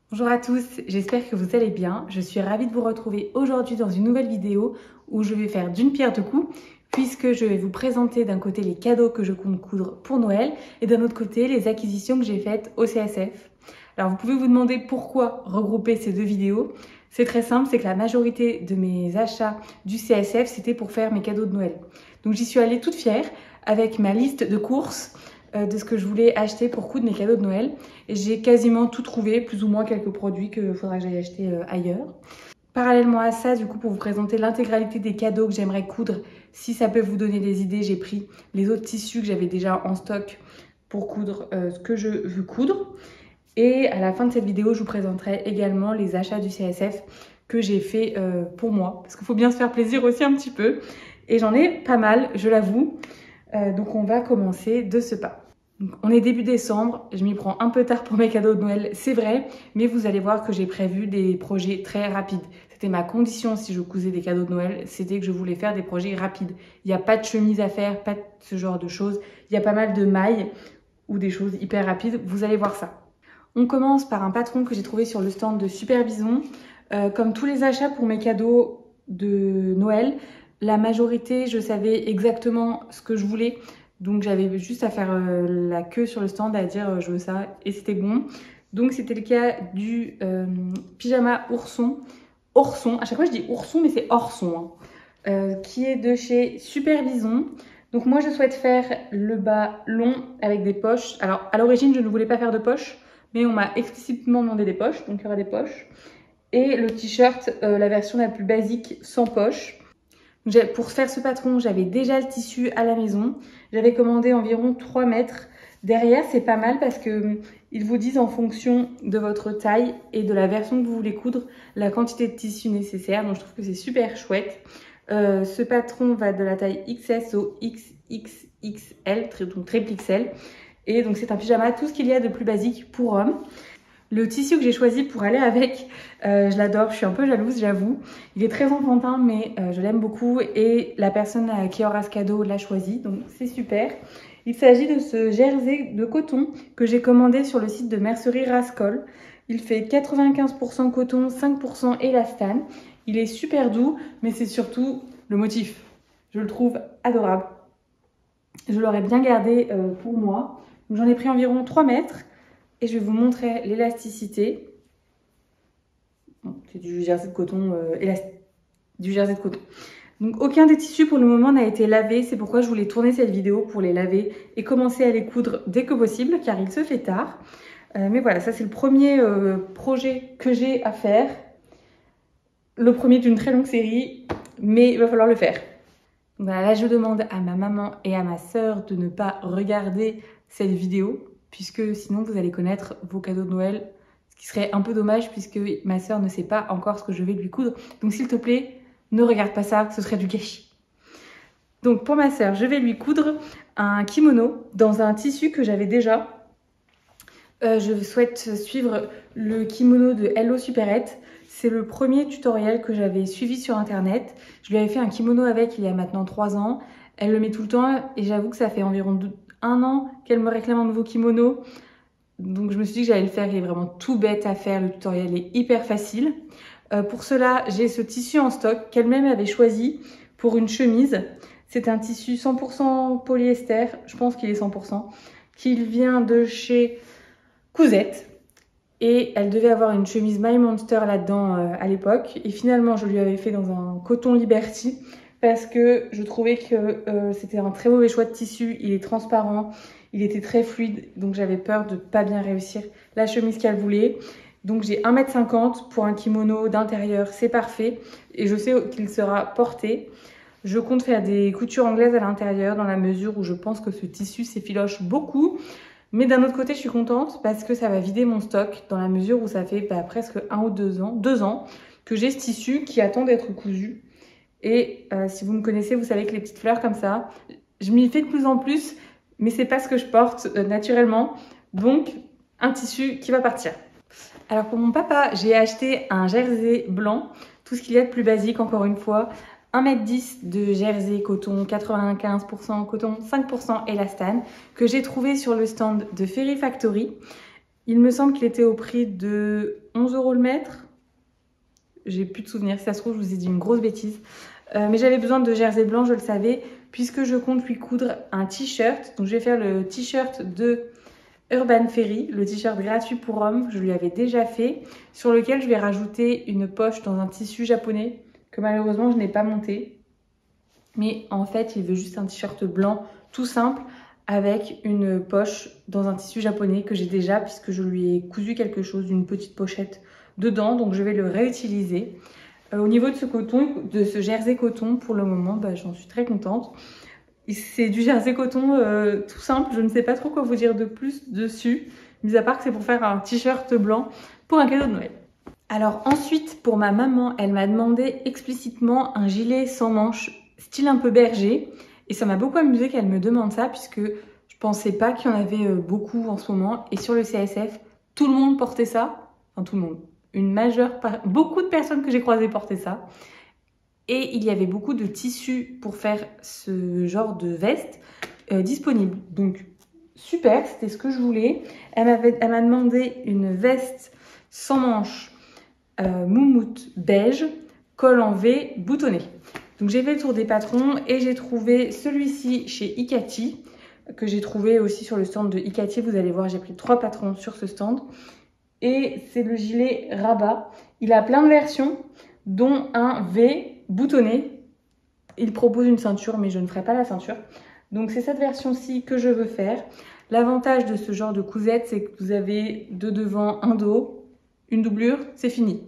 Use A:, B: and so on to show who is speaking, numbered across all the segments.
A: Bonjour à tous, j'espère que vous allez bien. Je suis ravie de vous retrouver aujourd'hui dans une nouvelle vidéo où je vais faire d'une pierre deux coups puisque je vais vous présenter d'un côté les cadeaux que je compte coudre pour Noël et d'un autre côté les acquisitions que j'ai faites au CSF. Alors vous pouvez vous demander pourquoi regrouper ces deux vidéos. C'est très simple, c'est que la majorité de mes achats du CSF c'était pour faire mes cadeaux de Noël. Donc j'y suis allée toute fière avec ma liste de courses de ce que je voulais acheter pour coudre mes cadeaux de Noël. Et j'ai quasiment tout trouvé, plus ou moins quelques produits qu'il faudra que j'aille acheter ailleurs. Parallèlement à ça, du coup, pour vous présenter l'intégralité des cadeaux que j'aimerais coudre, si ça peut vous donner des idées, j'ai pris les autres tissus que j'avais déjà en stock pour coudre ce que je veux coudre. Et à la fin de cette vidéo, je vous présenterai également les achats du CSF que j'ai fait pour moi. Parce qu'il faut bien se faire plaisir aussi un petit peu. Et j'en ai pas mal, je l'avoue. Donc on va commencer de ce pas. Donc, on est début décembre, je m'y prends un peu tard pour mes cadeaux de Noël, c'est vrai, mais vous allez voir que j'ai prévu des projets très rapides. C'était ma condition si je cousais des cadeaux de Noël, c'était que je voulais faire des projets rapides. Il n'y a pas de chemise à faire, pas de ce genre de choses. Il y a pas mal de mailles ou des choses hyper rapides, vous allez voir ça. On commence par un patron que j'ai trouvé sur le stand de Superbison. Comme tous les achats pour mes cadeaux de Noël, la majorité, je savais exactement ce que je voulais. Donc j'avais juste à faire la queue sur le stand à dire je veux ça et c'était bon. Donc c'était le cas du pyjama ourson. Orson, à chaque fois je dis ourson mais c'est orson. Hein. Qui est de chez Superbison. Donc moi je souhaite faire le bas long avec des poches. Alors à l'origine je ne voulais pas faire de poches. Mais on m'a explicitement demandé des poches, donc il y aura des poches. Et le t-shirt, la version la plus basique, sans poche. Pour faire ce patron, j'avais déjà le tissu à la maison. J'avais commandé environ 3 mètres. Derrière, c'est pas mal parce que ils vous disent en fonction de votre taille et de la version que vous voulez coudre, la quantité de tissu nécessaire. Donc je trouve que c'est super chouette. Ce patron va de la taille XS au XXXL, donc triple XL. Et donc c'est un pyjama, tout ce qu'il y a de plus basique pour homme. Le tissu que j'ai choisi pour aller avec, je l'adore, je suis un peu jalouse, j'avoue. Il est très enfantin, mais je l'aime beaucoup et la personne qui aura ce cadeau l'a choisi, donc c'est super. Il s'agit de ce jersey de coton que j'ai commandé sur le site de mercerie Rascol. Il fait 95% coton, 5% élastane. Il est super doux, mais c'est surtout le motif. Je le trouve adorable. Je l'aurais bien gardé pour moi. J'en ai pris environ 3 mètres. Et je vais vous montrer l'élasticité. Bon, c'est du jersey de coton, du jersey de coton. Donc aucun des tissus pour le moment n'a été lavé. C'est pourquoi je voulais tourner cette vidéo pour les laver et commencer à les coudre dès que possible car il se fait tard. Mais voilà, ça c'est le premier projet que j'ai à faire. Le premier d'une très longue série, mais il va falloir le faire. Voilà, là je demande à ma maman et à ma sœur de ne pas regarder cette vidéo puisque sinon vous allez connaître vos cadeaux de Noël, ce qui serait un peu dommage puisque ma sœur ne sait pas encore ce que je vais lui coudre. Donc s'il te plaît, ne regarde pas ça, ce serait du gâchis. Donc pour ma sœur, je vais lui coudre un kimono dans un tissu que j'avais déjà. Je souhaite suivre le kimono de Hello Superette. C'est le premier tutoriel que j'avais suivi sur internet. Je lui avais fait un kimono avec il y a maintenant 3 ans. Elle le met tout le temps et j'avoue que ça fait environ 1 an qu'elle me réclame un nouveau kimono. Donc je me suis dit que j'allais le faire, il est vraiment tout bête à faire, le tutoriel est hyper facile. Pour cela, j'ai ce tissu en stock qu'elle-même avait choisi pour une chemise. C'est un tissu 100% polyester, je pense qu'il est 100%, qu'il vient de chez Cousette. Et elle devait avoir une chemise My Monster là-dedans à l'époque. Et finalement, je lui avais fait dans un coton Liberty parce que je trouvais que c'était un très mauvais choix de tissu. Il est transparent, il était très fluide, donc j'avais peur de pas bien réussir la chemise qu'elle voulait. Donc j'ai 1,50 m pour un kimono d'intérieur, c'est parfait. Et je sais qu'il sera porté. Je compte faire des coutures anglaises à l'intérieur dans la mesure où je pense que ce tissu s'effiloche beaucoup. Mais d'un autre côté, je suis contente parce que ça va vider mon stock dans la mesure où ça fait presque 1 ou 2 ans que j'ai ce tissu qui attend d'être cousu. Et si vous me connaissez, vous savez que les petites fleurs comme ça, je m'y fais de plus en plus, mais c'est pas ce que je porte naturellement. Donc, un tissu qui va partir. Alors pour mon papa, j'ai acheté un jersey blanc, tout ce qu'il y a de plus basique encore une fois. 1,10 m de jersey coton, 95% coton, 5% élastane, que j'ai trouvé sur le stand de Fairy Factory. Il me semble qu'il était au prix de 11 € le mètre. J'ai plus de souvenirs, si ça se trouve, je vous ai dit une grosse bêtise. Mais j'avais besoin de jersey blanc, je le savais, puisque je compte lui coudre un t-shirt. Donc je vais faire le t-shirt de Urban Ferry, le t-shirt gratuit pour hommes, je lui avais déjà fait, sur lequel je vais rajouter une poche dans un tissu japonais que malheureusement je n'ai pas monté. Mais en fait, il veut juste un t-shirt blanc tout simple avec une poche dans un tissu japonais que j'ai déjà puisque je lui ai cousu quelque chose, une petite pochette dedans, donc je vais le réutiliser. Au niveau de ce coton, de ce jersey coton, pour le moment, j'en suis très contente. C'est du jersey coton tout simple, je ne sais pas trop quoi vous dire de plus dessus, mis à part que c'est pour faire un t-shirt blanc pour un cadeau de Noël. Alors ensuite, pour ma maman, elle m'a demandé explicitement un gilet sans manches, style un peu berger. Et ça m'a beaucoup amusé qu'elle me demande ça, puisque je pensais pas qu'il y en avait beaucoup en ce moment. Et sur le CSF, tout le monde portait ça. Enfin, tout le monde. Beaucoup de personnes que j'ai croisées portaient ça. Et il y avait beaucoup de tissus pour faire ce genre de veste disponible. Donc, super, c'était ce que je voulais. Elle m'a demandé une veste sans manches moumoute beige, col en V, boutonné. Donc, j'ai fait le tour des patrons et j'ai trouvé celui-ci chez Ikati, que j'ai trouvé aussi sur le stand de Ikati. Vous allez voir, j'ai pris 3 patrons sur ce stand. Et c'est le gilet rabat. Il a plein de versions, dont un V boutonné. Il propose une ceinture, mais je ne ferai pas la ceinture. Donc c'est cette version-ci que je veux faire. L'avantage de ce genre de cousette, c'est que vous avez deux devant, un dos, une doublure, c'est fini.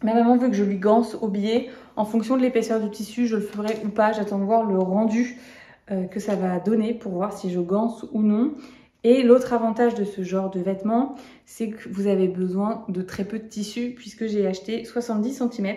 A: Ma maman veut que je lui ganse au biais. En fonction de l'épaisseur du tissu, je le ferai ou pas. J'attends de voir le rendu que ça va donner pour voir si je ganse ou non. Et l'autre avantage de ce genre de vêtements, c'est que vous avez besoin de très peu de tissu puisque j'ai acheté 70 cm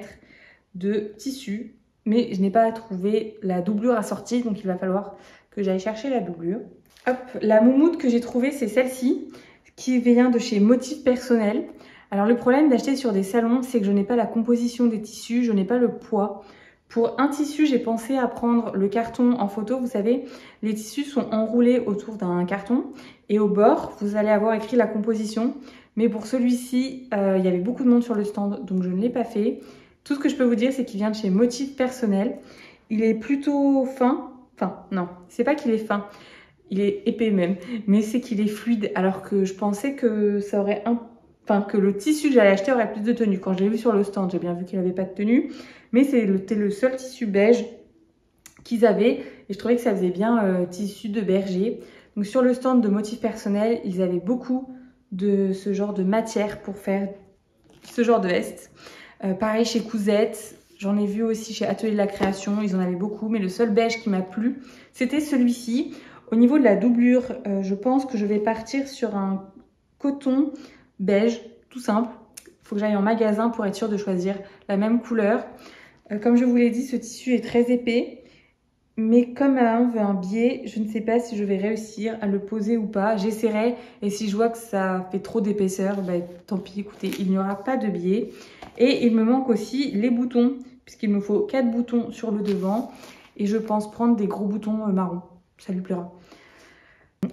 A: de tissu, mais je n'ai pas trouvé la doublure assortie, donc il va falloir que j'aille chercher la doublure. Hop, la moumoute que j'ai trouvée, c'est celle-ci, qui vient de chez Motif Personnel. Alors le problème d'acheter sur des salons, c'est que je n'ai pas la composition des tissus, je n'ai pas le poids. Pour un tissu, j'ai pensé à prendre le carton en photo. Vous savez, les tissus sont enroulés autour d'un carton et au bord, vous allez avoir écrit la composition. Mais pour celui-ci, il y avait beaucoup de monde sur le stand, donc je ne l'ai pas fait. Tout ce que je peux vous dire, c'est qu'il vient de chez Motif Personnel. Il est plutôt fin. Enfin, non, c'est pas qu'il est fin. Il est épais même, mais c'est qu'il est fluide. Alors que je pensais que ça aurait que le tissu que j'allais acheter aurait plus de tenue. Quand je l'ai vu sur le stand, j'ai bien vu qu'il n'avait pas de tenue. Mais c'était le seul tissu beige qu'ils avaient. Et je trouvais que ça faisait bien tissu de berger. Donc sur le stand de Motif Personnel, ils avaient beaucoup de ce genre de matière pour faire ce genre de veste. Pareil chez Cousette. J'en ai vu aussi chez Atelier de la Création. Ils en avaient beaucoup. Mais le seul beige qui m'a plu, c'était celui-ci. Au niveau de la doublure, je pense que je vais partir sur un coton beige, tout simple. Il faut que j'aille en magasin pour être sûre de choisir la même couleur. Comme je vous l'ai dit, ce tissu est très épais. Mais comme ma maman veut un biais, je ne sais pas si je vais réussir à le poser ou pas. J'essaierai et si je vois que ça fait trop d'épaisseur, tant pis, écoutez, il n'y aura pas de biais. Et il me manque aussi les boutons, puisqu'il me faut 4 boutons sur le devant. Et je pense prendre des gros boutons marron, ça lui plaira.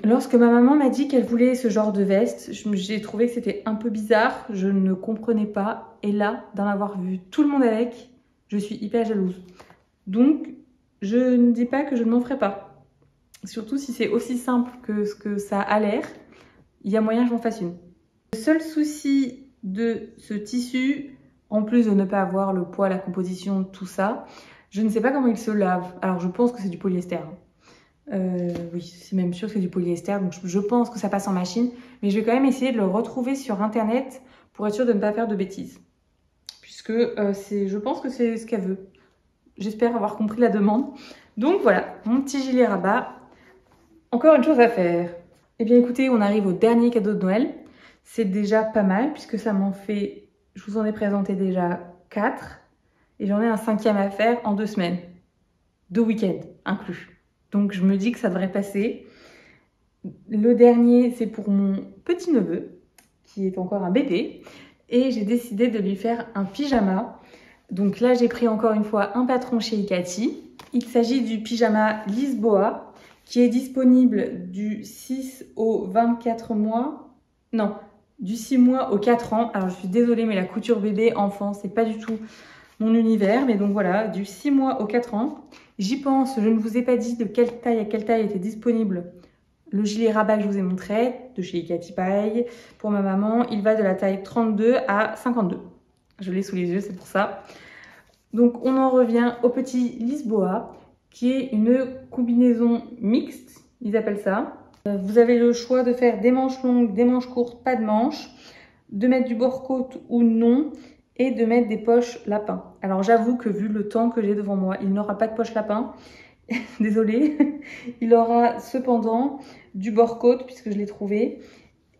A: Lorsque ma maman m'a dit qu'elle voulait ce genre de veste, j'ai trouvé que c'était un peu bizarre, je ne comprenais pas. Et là, d'en avoir vu tout le monde avec, je suis hyper jalouse. Donc, je ne dis pas que je ne m'en ferai pas. Surtout si c'est aussi simple que ce que ça a l'air, il y a moyen que j'en fasse une. Le seul souci de ce tissu, en plus de ne pas avoir le poids, la composition, tout ça, je ne sais pas comment il se lave. Alors, je pense que c'est du polyester. Oui, c'est même sûr que c'est du polyester, donc je pense que ça passe en machine. Mais je vais quand même essayer de le retrouver sur internet pour être sûre de ne pas faire de bêtises. Puisque je pense que c'est ce qu'elle veut. J'espère avoir compris la demande. Donc voilà, mon petit gilet rabat. Encore une chose à faire. Eh bien écoutez, on arrive au dernier cadeau de Noël. C'est déjà pas mal puisque ça m'en fait... Je vous en ai présenté déjà 4. Et j'en ai un 5e à faire en 2 semaines. 2 week-ends inclus. Donc je me dis que ça devrait passer. Le dernier, c'est pour mon petit-neveu, qui est encore un bébé. Et j'ai décidé de lui faire un pyjama. Donc là, j'ai pris encore une fois un patron chez Ikati. Il s'agit du pyjama Lisboa, qui est disponible du 6 au 24 mois. Non, du 6 mois au 4 ans. Alors je suis désolée, mais la couture bébé, enfant, c'est pas du tout mon univers. Mais donc voilà, du 6 mois au 4 ans. J'y pense, je ne vous ai pas dit de quelle taille à quelle taille était disponible le gilet rabat que je vous ai montré, de chez Icati pareil. Pour ma maman, il va de la taille 32 à 52. Je l'ai sous les yeux, c'est pour ça. Donc on en revient au petit Lisboa, qui est une combinaison mixte, ils appellent ça. Vous avez le choix de faire des manches longues, des manches courtes, pas de manches, de mettre du bord-côte ou non, et de mettre des poches lapin. Alors j'avoue que vu le temps que j'ai devant moi, il n'aura pas de poche lapin. Désolée. Il aura cependant du bord-côte, puisque je l'ai trouvé,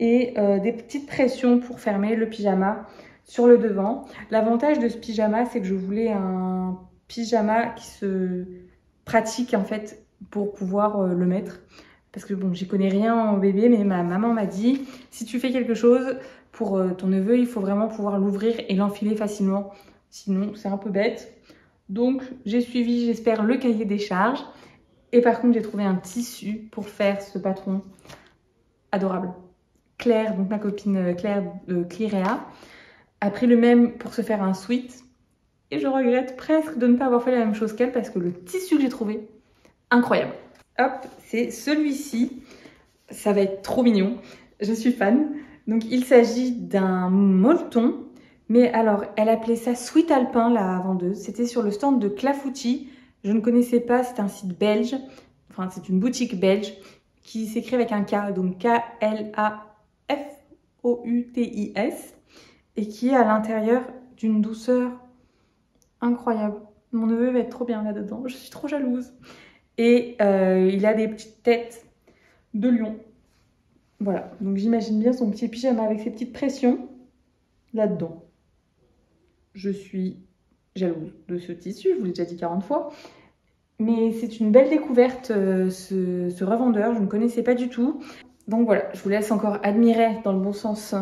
A: et des petites pressions pour fermer le pyjama sur le devant. L'avantage de ce pyjama, c'est que je voulais un pyjama qui se pratique en fait pour pouvoir le mettre. Parce que bon, j'y connais rien en bébé, mais ma maman m'a dit, si tu fais quelque chose pour ton neveu, il faut vraiment pouvoir l'ouvrir et l'enfiler facilement. Sinon, c'est un peu bête. Donc, j'ai suivi, j'espère, le cahier des charges. Et par contre, j'ai trouvé un tissu pour faire ce patron adorable. Claire, donc ma copine Claire de Clirea, a pris le même pour se faire un sweat. Et je regrette presque de ne pas avoir fait la même chose qu'elle parce que le tissu que j'ai trouvé, incroyable. Hop, c'est celui-ci. Ça va être trop mignon. Je suis fan. Donc, il s'agit d'un molleton. Mais alors, elle appelait ça Sweet Alpin, la vendeuse. C'était sur le stand de Clafoutis. Je ne connaissais pas, c'est un site belge. Enfin, c'est une boutique belge qui s'écrit avec un K, donc K-L-A-F-O-U-T-I-S. Et qui est à l'intérieur d'une douceur incroyable. Mon neveu va être trop bien là-dedans. Je suis trop jalouse. Et il a des petites têtes de lion. Voilà, donc j'imagine bien son petit pyjama avec ses petites pressions là-dedans. Je suis jalouse de ce tissu, je vous l'ai déjà dit 40 fois. Mais c'est une belle découverte, ce revendeur, je ne connaissais pas du tout. Donc voilà, je vous laisse encore admirer dans le bon sens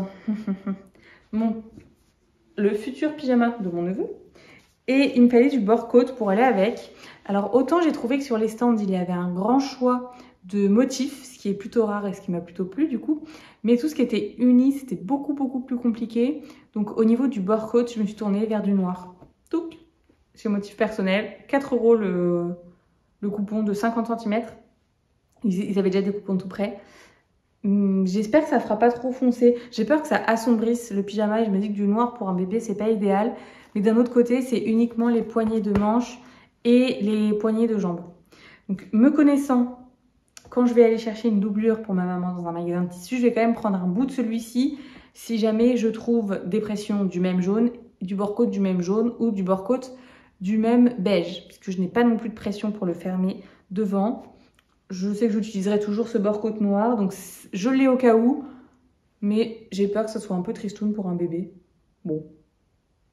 A: le futur pyjama de mon neveu. Et il me fallait du bord-côte pour aller avec. Alors autant j'ai trouvé que sur les stands, il y avait un grand choix de motifs, ce qui est plutôt rare et ce qui m'a plutôt plu du coup. Mais tout ce qui était uni, c'était beaucoup plus compliqué. Donc au niveau du bord-côte, je me suis tournée vers du noir. Touc, c'est motif personnel. 4 € le coupon de 50 cm. Ils avaient déjà des coupons tout prêts. J'espère que ça fera pas trop foncé. J'ai peur que ça assombrisse le pyjama et je me dis que du noir pour un bébé, c'est pas idéal. Mais d'un autre côté, c'est uniquement les poignées de manches et les poignées de jambes. Donc me connaissant, quand je vais aller chercher une doublure pour ma maman dans un magasin de tissu, je vais quand même prendre un bout de celui-ci si jamais je trouve des pressions du même jaune, du bord-côte du même jaune ou du bord-côte du même beige, puisque je n'ai pas non plus de pression pour le fermer devant. Je sais que j'utiliserai toujours ce bord-côte noir, donc je l'ai au cas où, mais j'ai peur que ce soit un peu tristoun pour un bébé. Bon,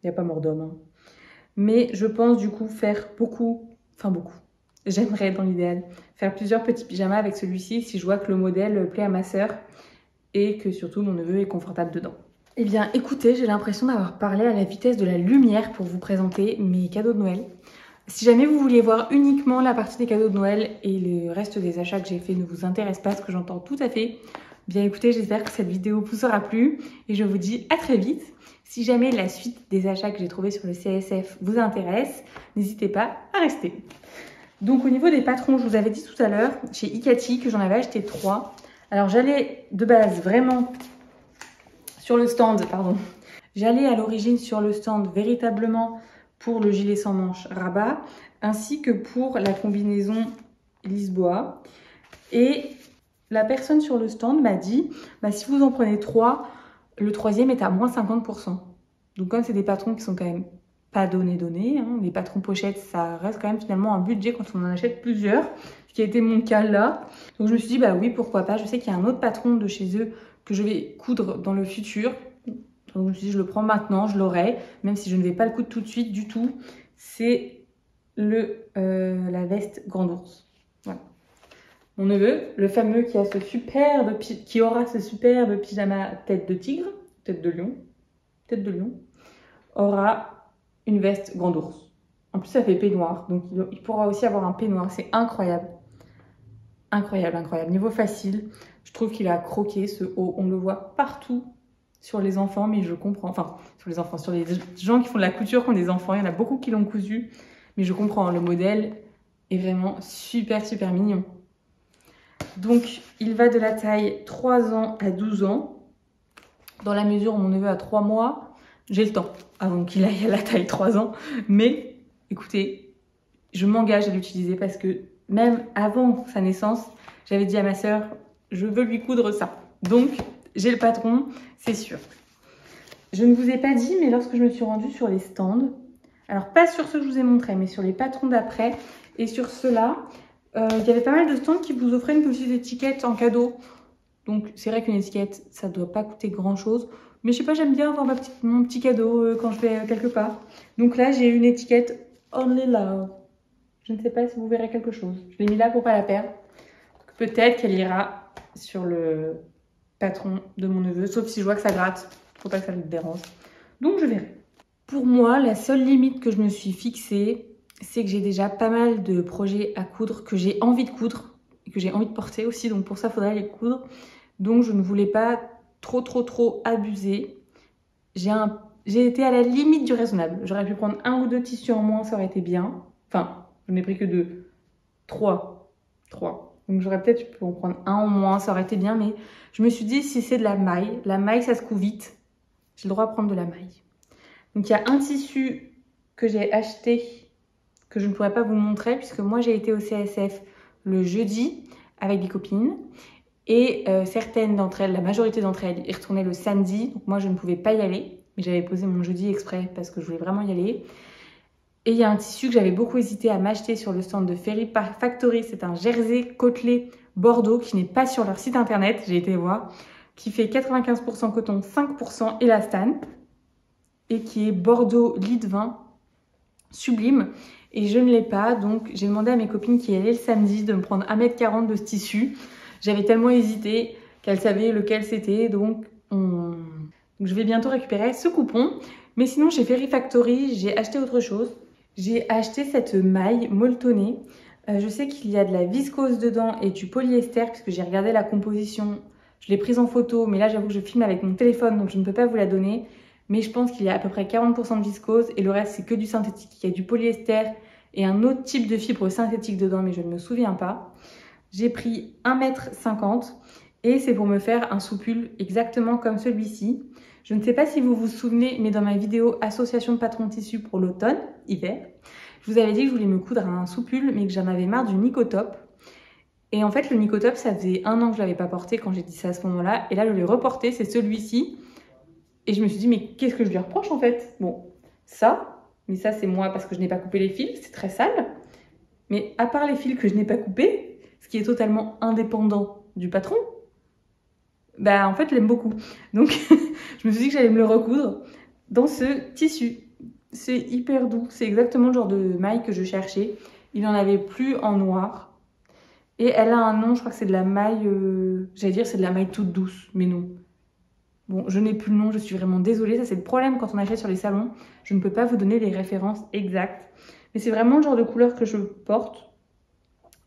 A: il n'y a pas mort d'homme, hein. Mais je pense du coup faire beaucoup. J'aimerais dans l'idéal faire plusieurs petits pyjamas avec celui-ci si je vois que le modèle plaît à ma sœur et que surtout mon neveu est confortable dedans. Eh bien écoutez, j'ai l'impression d'avoir parlé à la vitesse de la lumière pour vous présenter mes cadeaux de Noël. Si jamais vous vouliez voir uniquement la partie des cadeaux de Noël et le reste des achats que j'ai fait ne vous intéresse pas, ce que j'entends tout à fait, bien écoutez, j'espère que cette vidéo vous aura plu et je vous dis à très vite. Si jamais la suite des achats que j'ai trouvés sur le CSF vous intéresse, n'hésitez pas à rester. Donc au niveau des patrons, je vous avais dit tout à l'heure chez Icati que j'en avais acheté 3. Alors j'allais de base vraiment sur le stand, j'allais à l'origine sur le stand véritablement pour le gilet sans manches rabat, ainsi que pour la combinaison Lisboa. Et la personne sur le stand m'a dit, si vous en prenez 3, le troisième est à moins 50%. Donc comme c'est des patrons qui sont quand même pas donnés, hein, les patrons pochettes, ça reste quand même finalement un budget quand on en achète plusieurs, ce qui a été mon cas là. Donc je me suis dit, oui, pourquoi pas. Je sais qu'il y a un autre patron de chez eux que je vais coudre dans le futur. Donc je me suis dit, je le prends maintenant, je l'aurai, même si je ne vais pas le coudre tout de suite du tout. C'est la veste Grand Ours. Voilà. Mon neveu, le fameux qui aura ce superbe pyjama tête de tigre, tête de lion, aura une veste Grand Ours. En plus, ça fait peignoir, donc il pourra aussi avoir un peignoir. C'est incroyable. Incroyable. Niveau facile, je trouve qu'il a croqué ce haut. On le voit partout sur les enfants, mais je comprends. Enfin, sur les enfants, sur les gens qui font de la couture, qui ont des enfants. Il y en a beaucoup qui l'ont cousu, mais je comprends. Le modèle est vraiment super, super mignon. Donc, il va de la taille 3 ans à 12 ans. Dans la mesure où mon neveu a 3 mois, j'ai le temps avant qu'il aille à la taille 3 ans. Mais, écoutez, je m'engage à l'utiliser parce que même avant sa naissance, j'avais dit à ma sœur, je veux lui coudre ça. Donc, j'ai le patron, c'est sûr. Je ne vous ai pas dit, mais lorsque je me suis rendue sur les stands, alors pas sur ceux que je vous ai montrés, mais sur les patrons d'après et sur ceux-là, il y avait pas mal de stands qui vous offraient une petite étiquette en cadeau. Donc, c'est vrai qu'une étiquette, ça ne doit pas coûter grand-chose. Mais je sais pas, j'aime bien avoir mon petit cadeau quand je vais quelque part. Donc là, j'ai une étiquette Only Love. Je ne sais pas si vous verrez quelque chose. Je l'ai mis là pour pas la perdre. Peut-être qu'elle ira sur le patron de mon neveu, sauf si je vois que ça gratte. Faut pas que ça le dérange. Donc je verrai. Pour moi, la seule limite que je me suis fixée, c'est que j'ai déjà pas mal de projets à coudre, que j'ai envie de coudre, et que j'ai envie de porter aussi. Donc pour ça, il faudrait les coudre. Donc je ne voulais pas trop abuser. J'ai été à la limite du raisonnable. J'aurais pu prendre 1 ou 2 tissus en moins, ça aurait été bien. Enfin, je n'ai pris que 2. 3. Donc j'aurais peut-être pu en prendre 1 en moins, ça aurait été bien. Mais je me suis dit, si c'est de la maille ça se coud vite. J'ai le droit de prendre de la maille. Donc il y a un tissu que j'ai acheté, que je ne pourrais pas vous montrer, puisque moi j'ai été au CSF le jeudi avec des copines. Et certaines d'entre elles, la majorité d'entre elles, y retournaient le samedi. Donc moi, je ne pouvais pas y aller. Mais j'avais posé mon jeudi exprès parce que je voulais vraiment y aller. Et il y a un tissu que j'avais beaucoup hésité à m'acheter sur le stand de Fairy Factory. C'est un jersey côtelé Bordeaux qui n'est pas sur leur site internet. J'ai été voir. Qui fait 95% coton, 5% élastane. Et qui est Bordeaux lit de vin sublime. Et je ne l'ai pas. Donc j'ai demandé à mes copines qui allaient le samedi de me prendre 1,40 m de ce tissu. J'avais tellement hésité qu'elle savait lequel c'était, donc je vais bientôt récupérer ce coupon. Mais sinon, chez Fairy Factory, j'ai acheté autre chose. J'ai acheté cette maille molletonnée. Je sais qu'il y a de la viscose dedans et du polyester, puisque j'ai regardé la composition. Je l'ai prise en photo, mais là, j'avoue que je filme avec mon téléphone, donc je ne peux pas vous la donner. Mais je pense qu'il y a à peu près 40% de viscose et le reste, c'est que du synthétique. Il y a du polyester et un autre type de fibre synthétique dedans, mais je ne me souviens pas. J'ai pris 1,50 m et c'est pour me faire un soupul exactement comme celui-ci. Je ne sais pas si vous vous souvenez, mais dans ma vidéo association de patrons tissus pour l'automne, hiver, je vous avais dit que je voulais me coudre un soupul, mais que j'en avais marre du Nicotop. Et en fait, le Nicotop, ça faisait 1 an que je ne l'avais pas porté quand j'ai dit ça à ce moment-là. Et là, je l'ai reporté, c'est celui-ci. Et je me suis dit, mais qu'est-ce que je lui reproche en fait? Bon, mais ça c'est moi parce que je n'ai pas coupé les fils, c'est très sale. Mais à part les fils que je n'ai pas coupés, ce qui est totalement indépendant du patron, bah en fait je l'aime beaucoup. Donc je me suis dit que j'allais me le recoudre dans ce tissu. C'est hyper doux, c'est exactement le genre de maille que je cherchais. Il n'en avait plus en noir. Et elle a un nom, je crois que c'est de la maille, j'allais dire c'est de la maille toute douce, mais non. Bon, je n'ai plus le nom, je suis vraiment désolée. Ça c'est le problème quand on achète sur les salons. Je ne peux pas vous donner les références exactes. Mais c'est vraiment le genre de couleur que je porte.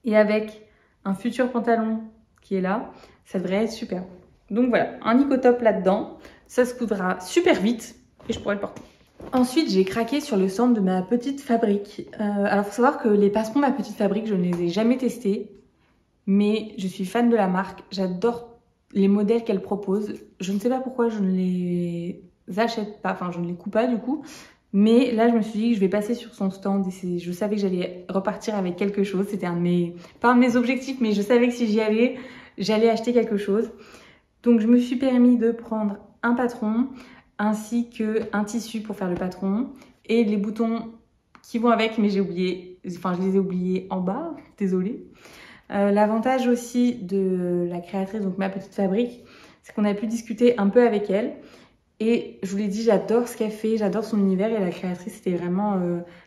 A: Et avec un futur pantalon qui est là, ça devrait être super. Donc voilà, un Nicotop là-dedans, ça se coudra super vite et je pourrai le porter. Ensuite, j'ai craqué sur le stand de ma petite fabrique. Alors, il faut savoir que les patrons de ma petite fabrique, je ne les ai jamais testés, mais je suis fan de la marque. J'adore les modèles qu'elle propose. Je ne sais pas pourquoi je ne les achète pas, enfin, je ne les coupe pas du coup. Mais là, je me suis dit que je vais passer sur son stand et je savais que j'allais repartir avec quelque chose. C'était pas un de mes objectifs, mais je savais que si j'y allais, j'allais acheter quelque chose. Donc, je me suis permis de prendre un patron ainsi qu'un tissu pour faire le patron et les boutons qui vont avec, mais j'ai oublié, enfin, je les ai oubliés en bas, désolée. L'avantage aussi de la créatrice, donc ma petite fabrique, c'est qu'on a pu discuter un peu avec elle. Et je vous l'ai dit, j'adore ce qu'elle fait, j'adore son univers et la créatrice était vraiment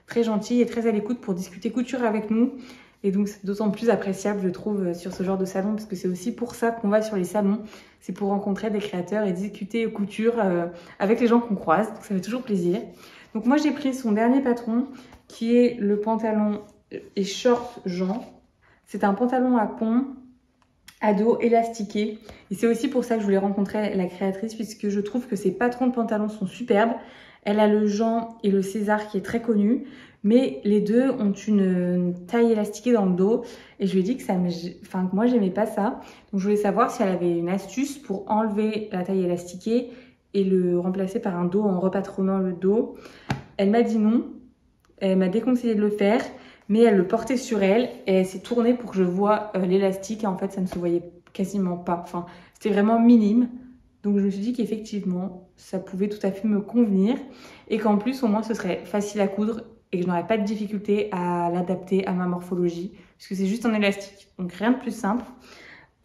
A: très gentille et très à l'écoute pour discuter couture avec nous. Et donc c'est d'autant plus appréciable, je trouve, sur ce genre de salon parce que c'est aussi pour ça qu'on va sur les salons. C'est pour rencontrer des créateurs et discuter couture avec les gens qu'on croise. Donc ça fait toujours plaisir. Donc moi j'ai pris son dernier patron qui est le pantalon et short Jean. C'est un pantalon à pont à dos élastiqué. Et c'est aussi pour ça que je voulais rencontrer la créatrice, puisque je trouve que ses patrons de pantalons sont superbes. Elle a le Jean et le César qui est très connu, mais les deux ont une taille élastiquée dans le dos. Et je lui ai dit que que moi j'aimais pas ça. Donc je voulais savoir si elle avait une astuce pour enlever la taille élastiquée et le remplacer par un dos en repatronnant le dos. Elle m'a dit non. Elle m'a déconseillé de le faire, mais elle le portait sur elle et elle s'est tournée pour que je voie l'élastique et en fait ça ne se voyait quasiment pas. Enfin, c'était vraiment minime. Donc je me suis dit qu'effectivement, ça pouvait tout à fait me convenir et qu'en plus au moins ce serait facile à coudre et que je n'aurais pas de difficulté à l'adapter à ma morphologie puisque c'est juste en élastique. Donc rien de plus simple.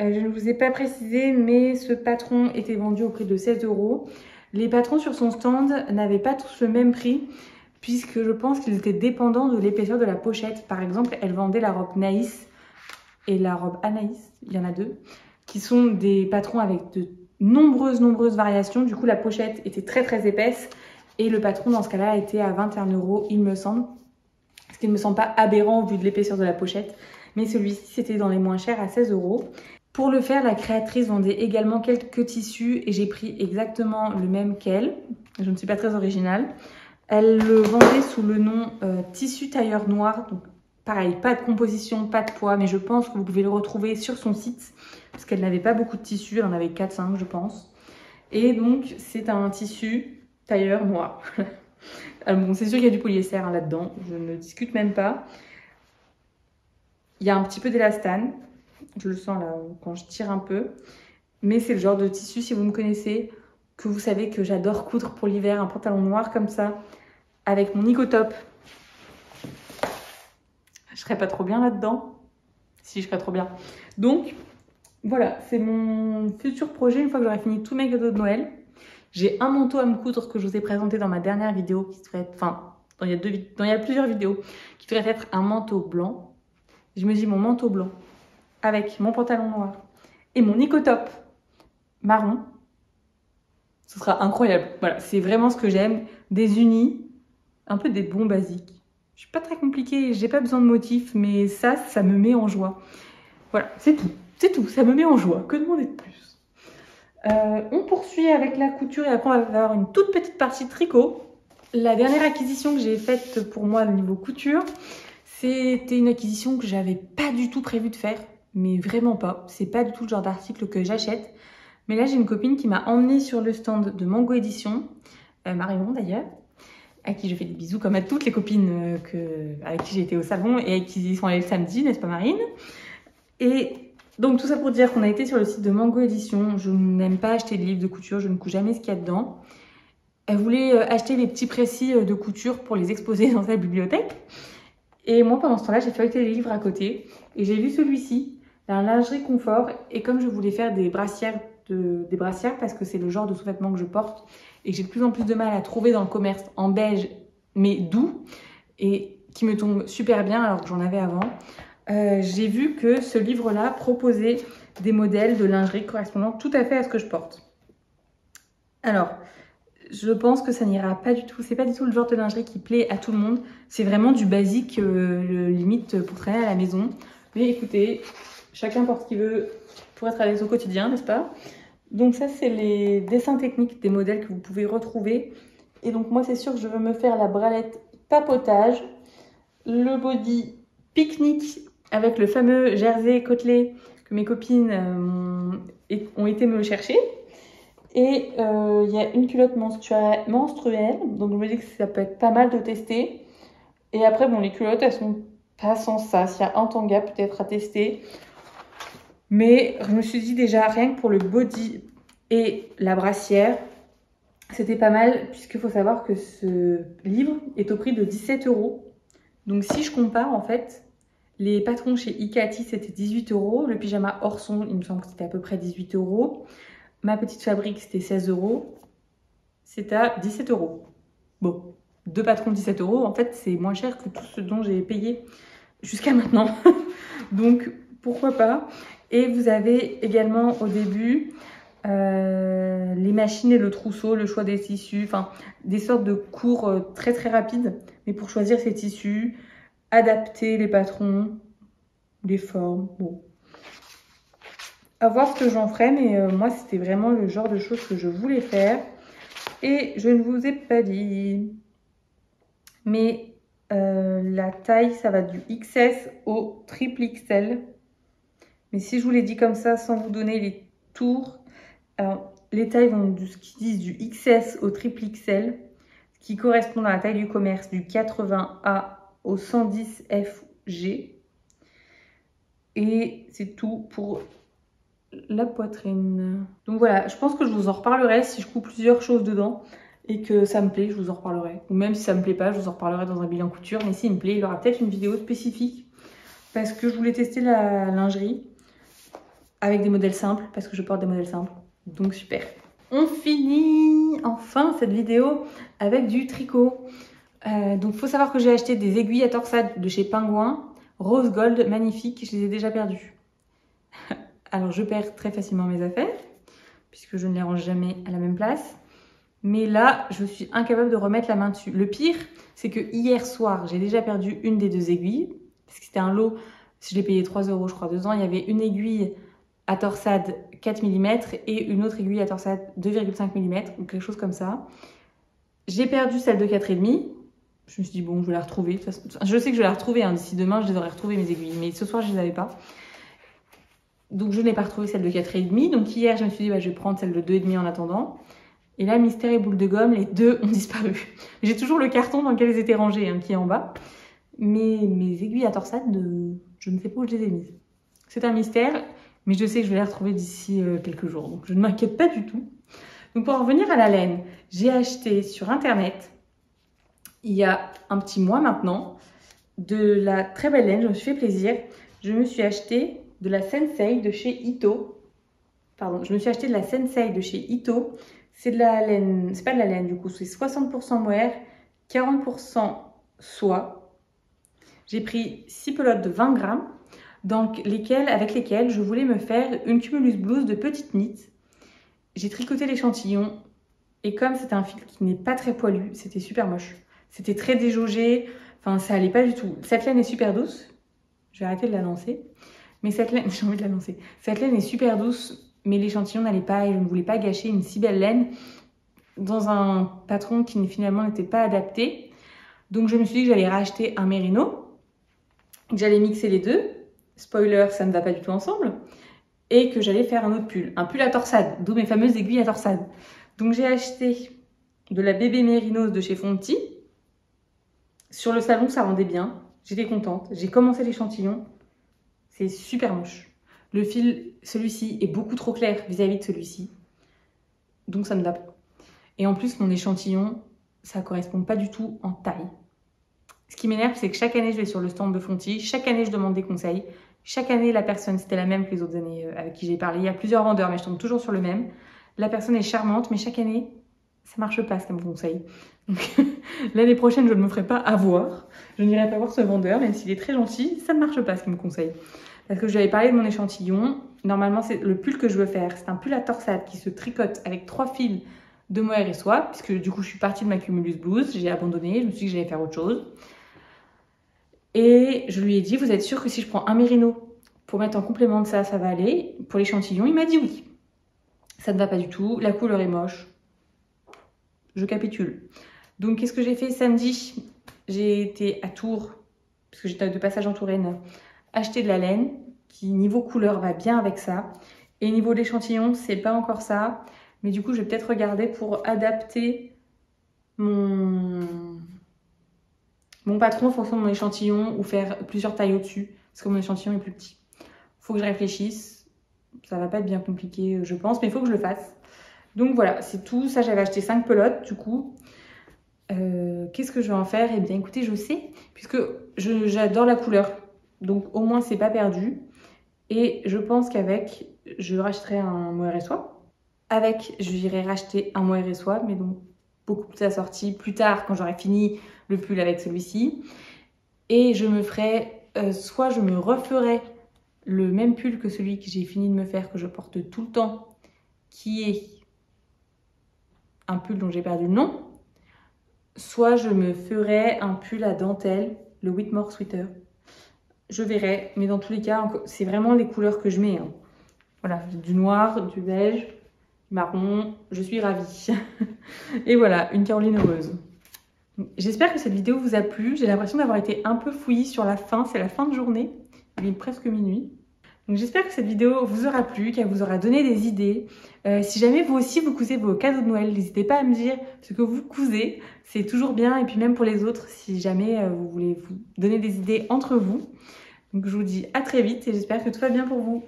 A: Je ne vous ai pas précisé, mais ce patron était vendu au prix de 16 €. Les patrons sur son stand n'avaient pas tous le même prix, puisque je pense qu'ils étaient dépendants de l'épaisseur de la pochette. Par exemple, elle vendait la robe Naïs et la robe Anaïs, il y en a deux, qui sont des patrons avec de nombreuses variations. Du coup, la pochette était très épaisse et le patron, dans ce cas-là, était à 21 €, il me semble. Ce qui ne me semble pas aberrant au vu de l'épaisseur de la pochette. Mais celui-ci, c'était dans les moins chers à 16 €. Pour le faire, la créatrice vendait également quelques tissus et j'ai pris exactement le même qu'elle. Je ne suis pas très originale. Elle le vendait sous le nom tissu tailleur noir. Donc pareil, pas de composition, pas de poids, mais je pense que vous pouvez le retrouver sur son site parce qu'elle n'avait pas beaucoup de tissus, elle en avait 4-5 je pense. Et donc c'est un tissu tailleur noir. Bon, c'est sûr qu'il y a du polyester hein, là-dedans, je ne discute même pas. Il y a un petit peu d'élastane. Je le sens là quand je tire un peu. Mais c'est le genre de tissu, si vous me connaissez, que vous savez que j'adore coudre pour l'hiver. Un pantalon noir comme ça, avec mon Nicotop. Je serais pas trop bien là-dedans. Si, je serais trop bien. Donc, voilà, c'est mon futur projet une fois que j'aurai fini tous mes cadeaux de Noël. J'ai un manteau à me coudre que je vous ai présenté dans ma dernière vidéo, qui devrait être, enfin, il y a plusieurs vidéos, qui devrait être un manteau blanc. Je me dis mon manteau blanc avec mon pantalon noir et mon Nicotop marron, ce sera incroyable. Voilà, c'est vraiment ce que j'aime, des unis, un peu des bons basiques. Je suis pas très compliquée, j'ai pas besoin de motifs, mais ça me met en joie. Voilà, c'est tout, ça me met en joie. Que demander de plus? On poursuit avec la couture et après on va avoir une toute petite partie de tricot. La dernière acquisition que j'ai faite pour moi au niveau couture, c'était une acquisition que j'avais pas du tout prévu de faire, mais vraiment pas. C'est pas du tout le genre d'article que j'achète. Mais là, j'ai une copine qui m'a emmenée sur le stand de Mango Édition, Marion d'ailleurs, à qui je fais des bisous comme à toutes les copines avec qui j'ai été au salon et avec qui sont allées le samedi, n'est-ce pas Marine? Et donc tout ça pour dire qu'on a été sur le site de Mango Édition. Je n'aime pas acheter de livres de couture, je ne couds jamais ce qu'il y a dedans. Elle voulait acheter les petits précis de couture pour les exposer dans sa bibliothèque. Et moi, pendant ce temps-là, j'ai feuilleté les livres à côté et j'ai vu celui-ci, la lingerie confort. Et comme je voulais faire des brassières parce que c'est le genre de sous-vêtements que je porte et que j'ai de plus en plus de mal à trouver dans le commerce en beige, mais doux et qui me tombe super bien alors que j'en avais avant, j'ai vu que ce livre-là proposait des modèles de lingerie correspondant tout à fait à ce que je porte. Alors, je pense que ça n'ira pas du tout. C'est pas du tout le genre de lingerie qui plaît à tout le monde. C'est vraiment du basique, limite pour traîner à la maison. Mais écoutez, chacun porte ce qu'il veut pour être à l'aise au quotidien, n'est-ce pas? Donc ça, c'est les dessins techniques des modèles que vous pouvez retrouver. Et donc moi, c'est sûr que je veux me faire la bralette papotage, le body pique-nique avec le fameux jersey côtelé que mes copines ont été me chercher. Et il y a une culotte menstruelle, donc je me dis que ça peut être pas mal de tester. Et après, bon, les culottes, elles sont pas sans ça. S'il y a un tanga peut-être à tester. Mais je me suis dit déjà, rien que pour le body et la brassière, c'était pas mal, puisqu'il faut savoir que ce livre est au prix de 17 €. Donc si je compare, en fait, les patrons chez Ikati, c'était 18 €. Le pyjama Orson, il me semble que c'était à peu près 18 €. Ma petite fabrique, c'était 16 €. C'est à 17 €. Bon, deux patrons 17 €, en fait, c'est moins cher que tout ce dont j'ai payé jusqu'à maintenant. Donc, pourquoi pas. Et vous avez également au début les machines et le trousseau, le choix des tissus, enfin des sortes de cours très rapides, mais pour choisir ces tissus, adapter les patrons, les formes, bon. À voir ce que j'en ferai, mais moi, c'était vraiment le genre de choses que je voulais faire. Et je ne vous ai pas dit. Mais la taille, ça va du XS au triple XL. Mais si je vous l'ai dit comme ça, sans vous donner les tours, alors les tailles vont de ce qu'ils disent du XS au triple XL, ce qui correspond à la taille du commerce du 80A au 110FG. Et c'est tout pour la poitrine. Donc voilà, je pense que je vous en reparlerai si je coupe plusieurs choses dedans et que ça me plaît, je vous en reparlerai. Ou même si ça me plaît pas, je vous en reparlerai dans un bilan couture. Mais s'il me plaît, il y aura peut-être une vidéo spécifique parce que je voulais tester la lingerie avec des modèles simples, parce que je porte des modèles simples. Donc super. On finit enfin cette vidéo avec du tricot. Donc il faut savoir que j'ai acheté des aiguilles à torsade de chez Pingouin, rose gold, magnifiques, je les ai déjà perdues. Alors je perds très facilement mes affaires, puisque je ne les range jamais à la même place. Mais là, je suis incapable de remettre la main dessus. Le pire, c'est que hier soir, j'ai déjà perdu une des deux aiguilles, parce que c'était un lot, je l'ai payé 3 € je crois dedans. Il y avait une aiguille à torsade 4 mm et une autre aiguille à torsade 2,5 mm, ou quelque chose comme ça. J'ai perdu celle de 4,5. Je me suis dit, bon, je vais la retrouver. De toute façon, je sais que je vais la retrouver, hein. D'ici demain, je les aurai retrouvées, mes aiguilles. Mais ce soir, je ne les avais pas. Donc, je n'ai pas retrouvé celle de 4,5. Donc, hier, je me suis dit, bah, je vais prendre celle de 2,5 en attendant. Et là, mystère et boule de gomme, les deux ont disparu. J'ai toujours le carton dans lequel elles étaient rangées, hein, qui est en bas. Mais mes aiguilles à torsade, je ne sais pas où je les ai mises. C'est un mystère, mais je sais que je vais les retrouver d'ici quelques jours. Donc, je ne m'inquiète pas du tout. Donc, pour en revenir à la laine, j'ai acheté sur Internet, il y a un petit mois maintenant, de la très belle laine. Je me suis fait plaisir. Je me suis acheté de la Sensei de chez Ito. Pardon, je me suis acheté de la Sensei de chez Ito. C'est de la laine, c'est pas de la laine du coup, c'est 60% mohair, 40% soie. J'ai pris 6 pelotes de 20 grammes, avec lesquelles je voulais me faire une cumulus blouse de petite knit. J'ai tricoté l'échantillon et comme c'est un fil qui n'est pas très poilu, c'était super moche. C'était très déjaugé, enfin ça allait pas du tout. Cette laine est super douce, je vais arrêter de la lancer, mais cette laine, j'ai envie de la lancer. Cette laine est super douce, mais l'échantillon n'allait pas et je ne voulais pas gâcher une si belle laine dans un patron qui finalement n'était pas adapté. Donc je me suis dit que j'allais racheter un mérino, que j'allais mixer les deux. Spoiler, ça ne va pas du tout ensemble. Et que j'allais faire un autre pull, un pull à torsade, d'où mes fameuses aiguilles à torsade. Donc j'ai acheté de la bébé mérinos de chez Fonti. Sur le salon, ça rendait bien. J'étais contente. J'ai commencé l'échantillon. C'est super moche. Le fil, celui-ci, est beaucoup trop clair vis-à-vis de celui-ci. Donc ça ne va pas. Et en plus, mon échantillon, ça ne correspond pas du tout en taille. Ce qui m'énerve, c'est que chaque année, je vais sur le stand de Fonti. Chaque année, je demande des conseils. Chaque année, la personne, c'était la même que les autres années avec qui j'ai parlé. Il y a plusieurs vendeurs, mais je tombe toujours sur le même. La personne est charmante, mais chaque année, ça ne marche pas ce qu'elle me conseille. Donc l'année prochaine, je ne me ferai pas avoir. Je n'irai pas voir ce vendeur, même s'il est très gentil. Ça ne marche pas ce qu'il me conseille. Parce que je lui avais parlé de mon échantillon. Normalement, c'est le pull que je veux faire. C'est un pull à torsade qui se tricote avec 3 fils de mohair et soie. Puisque du coup, je suis partie de ma cumulus blouse. J'ai abandonné. Je me suis dit que j'allais faire autre chose. Et je lui ai dit, vous êtes sûr que si je prends un mérino pour mettre en complément de ça, ça va aller? Pour l'échantillon, il m'a dit oui. Ça ne va pas du tout. La couleur est moche. Je capitule. Donc, qu'est-ce que j'ai fait samedi? J'ai été à Tours, parce que j'étais de passage en Touraine, acheter de la laine qui, niveau couleur, va bien avec ça. Et niveau l'échantillon, c'est pas encore ça. Mais du coup, je vais peut-être regarder pour adapter mon patron en fonction de mon échantillon ou faire plusieurs tailles au-dessus. Parce que mon échantillon est plus petit. Faut que je réfléchisse. Ça va pas être bien compliqué, je pense, mais il faut que je le fasse. Donc voilà, c'est tout. Ça, j'avais acheté 5 pelotes, du coup. Qu'est-ce que je vais en faire? Eh bien, écoutez, je sais, puisque j'adore la couleur. Donc, au moins, c'est pas perdu. Et je pense qu'avec, je rachèterai un mohair et soie. Avec, j'irai racheter un mohair et soie, mais donc beaucoup plus assorti plus tard, quand j'aurai fini le pull avec celui-ci. Et je me ferai, soit je me referai le même pull que celui que j'ai fini de me faire, que je porte tout le temps, qui est un pull dont j'ai perdu le nom. Soit je me ferai un pull à dentelle, le Whitmore Sweater. Je verrai, mais dans tous les cas, c'est vraiment les couleurs que je mets. Hein. Voilà, du noir, du beige, du marron, je suis ravie. Et voilà, une Caroline heureuse. J'espère que cette vidéo vous a plu. J'ai l'impression d'avoir été un peu fouillie sur la fin, c'est la fin de journée, il est presque minuit. Donc j'espère que cette vidéo vous aura plu, qu'elle vous aura donné des idées. Si jamais vous aussi vous cousez vos cadeaux de Noël, n'hésitez pas à me dire ce que vous cousez. C'est toujours bien, et puis même pour les autres, si jamais vous voulez vous donner des idées entre vous. Donc je vous dis à très vite et j'espère que tout va bien pour vous.